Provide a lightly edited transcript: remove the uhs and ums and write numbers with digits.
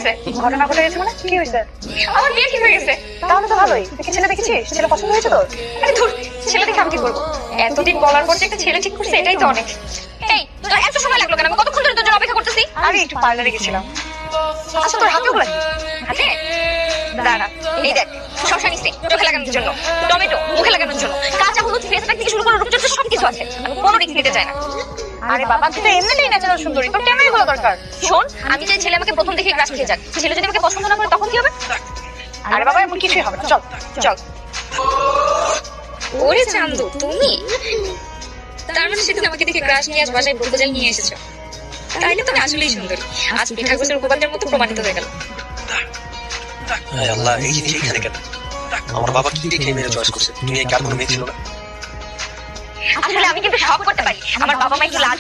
হয়েছে? ঘটনা ঘটে গেছে মানে কি হয়েছে? আমার বিয়ে ঠিক হয়ে গেছে। তাহলে তো ভালোই। তুই কি ছেলে দেখেছিস? ছেলে পছন্দ হয়েছে তোর? আরে ধুর, ছেলে দেখে আমি কি করবো? এতদিন বলার পর যে একটা ছেলে ঠিক করছে এটাই তো অনেক। এই, তোর এত সময় লাগলো কেন? আমি কতক্ষণ ধরে তোর জন্য অপেক্ষা করতেছি। আমি একটু পার্লারে গেছিলাম। আচ্ছা তোর হাতে ওগুলা কি? হাতে দাঁড়া, এই দেখ, শসা নিছি চোখে লাগানোর জন্য, টমেটো মুখে লাগানোর জন্য, কাঁচা হলুদ ফেস প্যাক থেকে শুরু করে রূপচর্চা সবকিছু আছে। আমি কোনো রিস্ক নিতে চাই না। আরে বাবা তুই তো এমনিতেই ন্যাচারাল সুন্দরী, তোর কেন এগুলো দরকার? শোন, আমি চাই ছেলে আমাকে প্রথম দেখে ক্রাশ খেয়ে যাক। ছেলে যদি আমাকে পছন্দ না করে তখন কি হবে? আরে বাবা এমন কিছুই হবে না, চল। চল। ওরে চান্দু, তুমি? তার মানে সেদিন আমাকে দেখে ক্রাশ নিয়ে আজ বাসায় প্রপোজাল নিয়ে এসেছো। তাইলে তুমি আসলেই সুন্দর। আজ পিঠা গোছের উপপাদ্যের মতো প্রমাণিত হয়ে গেল। হায় আল্লাহ, এই জিনিস এখানে কেন? আমার বাবা কি দেখে মেয়ে চয়েস করছে? দুনিয়ায় কার কোনো মেয়ে ছিল না? আসলে আমি কিন্তু সব করতে পারি। আমার বাবা মা একটু লাজ